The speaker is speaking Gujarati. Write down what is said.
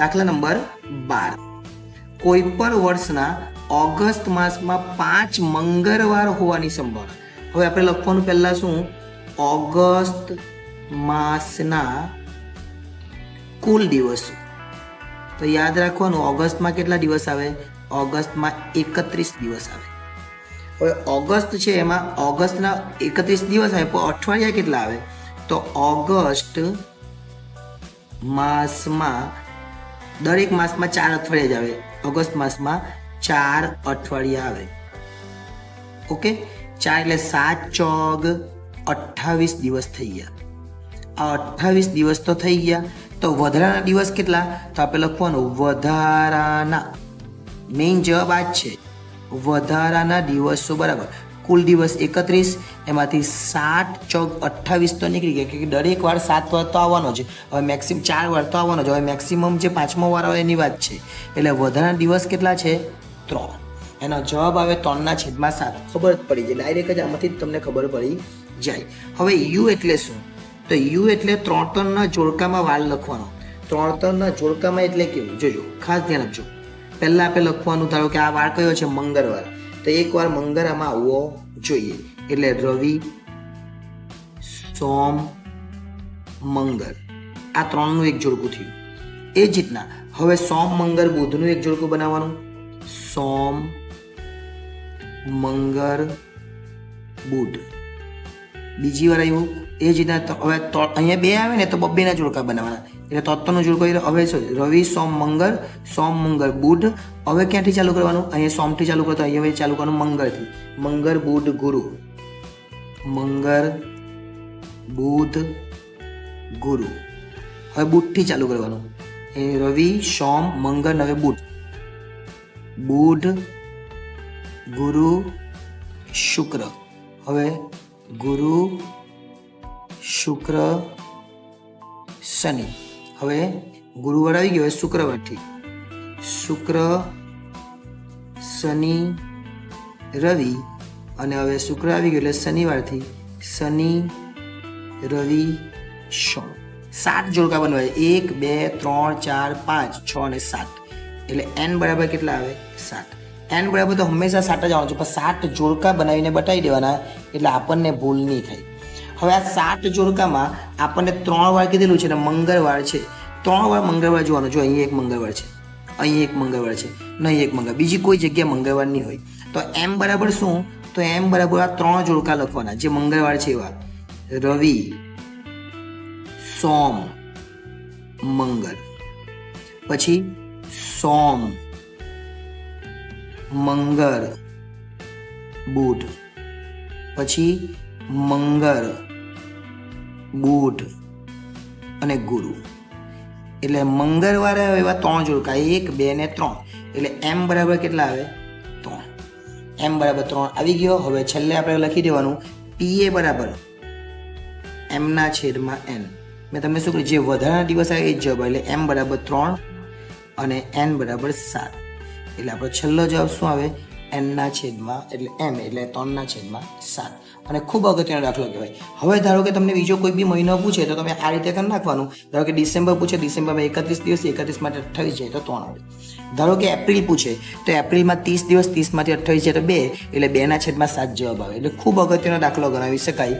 દાખલા નંબર 12, કોઈ પણ વર્ષના ઓગસ્ટ માસમાં 5 મંગળવાર હોવાની સંભાવના. હવે આપણે લખવાનું પહેલા શું, ઓગસ્ટ માસના કુલ દિવસો. તો યાદ રાખવાનું ઓગસ્ટમાં કેટલા દિવસ આવે, ઓગસ્ટમાં 31 દિવસ આવે. હવે ઓગસ્ટ છે એમાં ઓગસ્ટના 31 દિવસ આવે, પણ અઠવાડિયા કેટલા આવે, તો ઓગસ્ટ માસમાં દરેક માસમાં 4 અઠવાડિયા જ આવે. ઓગસ્ટ માસમાં 4 અઠવાડિયા આવે. ઓકે, 4 એટલે 7 ચોગ 28 દિવસ થઈ ગયા. આ 28 દિવસ તો થઈ ગયા. તો વધારાના દિવસ કેટલા, તો આપણે લખવાનું વધારાના, મેઇન જવાબ આ જ છે, વધારાના દિવસો બરાબર. કુલ દિવસ 31, એમાંથી 7 ચોક 28 તો નીકળી ગયા, કે દરેક વાર 7 વાર તો આવવાનો છે. હવે મેક્સિમમ 4 વાર તો આવવાનો છે. હવે મેક્સિમમ જે 5મો વાર આવે એની વાત છે. એટલે વધારાના દિવસ કેટલા છે, 3. એનો જવાબ આવે 3/7. ખબર જ પડી જાય, ડાયરેક્ટ જ આમાંથી જ તમને ખબર પડી જાય. હવે યુ એટલે શું, તો યુ એટલે 3 જોડકામાં વાળ લખવાનો. 3 જોડકામાં એટલે કેવું, જોજો ખાસ ધ્યાન આપજો. પહેલા આપણે લખવાનું, ધારો કે આ વાર કયો છે, મંગળવાર, તો એક વાર મંગળામાં આવવો જોઈએ. એટલે રવિ, સોમ, મંગળ, આ 3નું એક જોડકું થયું. એ જ રીતના હવે સોમ, મંગળ, બુધનું એક જોડકું બનાવવાનું. સોમ, મંગળ, બુધ. બીજી વાર આવ્યું. એ જ રીતના હવે અહીંયા 2 આવે ને તો 2ના જોડકા બનાવવાના. એટલે 3નું જોડકું. હવે રવિ, સોમ, મંગળ, બુધ. હવે ક્યાંથી ચાલુ કરવાનું, અહીંયા સોમથી ચાલુ કરતો, અહીંયા ચાલુ કરવાનું મંગળથી. મંગળ, બુધ, ગુરુ. મંગળ, બુધ, ગુરુ. હવે બુધથી ચાલુ કરવાનું. એ રવિ, સોમ, મંગળ, હવે બુધ. બુધ, ગુરુ, શુક્ર. હવે ગુરુ, શુક્ર, શનિ. હવે ગુરુવાર આવી ગયો, હવે શુક્રવારથી શુક્ર, શનિ, રવિ. અને હવે શુક્ર આવી ગયો એટલે શનિવારથી શનિ, રવિ, સોમ. 7 જોડકા બનવાય. 1 2 3 4 5 6 અને 7. એટલે n બરાબર કેટલા આવે, 7. n બરાબર તો હંમેશા 7 જ આવવાનું છે, પણ 7 જોડકા બનાવીને બતાવી દેવાના, એટલે આપણને ભૂલ નહીં થાય. હવે આ 7 જોડકામાં આપણને 3 વાર કીધેલું છે ને મંગળવાર છે. 3 વાર મંગળવાર જોવાનું. જો અહીં એક મંગળવાર છે, અહીં એક મંગળવાર છે, નહીં એક મંગળવાર, બીજી કોઈ જગ્યાએ મંગળવાર નહીં હોય. તો m બરાબર શું, તો m બરાબર આ 3 જોડકા લખવાના જે મંગળવાર છે એવા. રવિ, સોમ, મંગળ. પછી સોમ, મંગળ, બુધ. પછી મંગળ, બુધ અને ગુરુ. એટલે મંગળવારે આવે એવા 3 જોડકા, 1 2 ને 3. એટલે m બરાબર કેટલા આવે, 3. m બરાબર 3 આવી ગયો. હવે છેલ્લે આપણે લખી દેવાનું pa બરાબર m/n. મેં તમને શું કહ્યું, જે વધારાના દિવસ આવે એ જ જવાબ. એટલે m બરાબર 3 અને n બરાબર 7. એટલે આપણો છેલ્લો જવાબ શું આવે, n/, એટલે m એટલે 3/7. અને ખૂબ અગત્યનો દાખલો કહેવાય. હવે ધારો કે તમને બીજો કોઈ બી મહિનો પૂછે તો તમે આ રીતે કરી નાખવાનું. ધારો કે ડિસેમ્બર પૂછે, ડિસેમ્બરમાં 31 દિવસ, 31 માંથી 28 જાય તો 3 આવે. ધારો કે એપ્રિલ પૂછે તો એપ્રિલમાં 30 દિવસ, 30 માંથી 28 જાય તો 2, એટલે 2/7 જવાબ આવે. એટલે ખૂબ અગત્યનો દાખલો ગણાવી શકાય.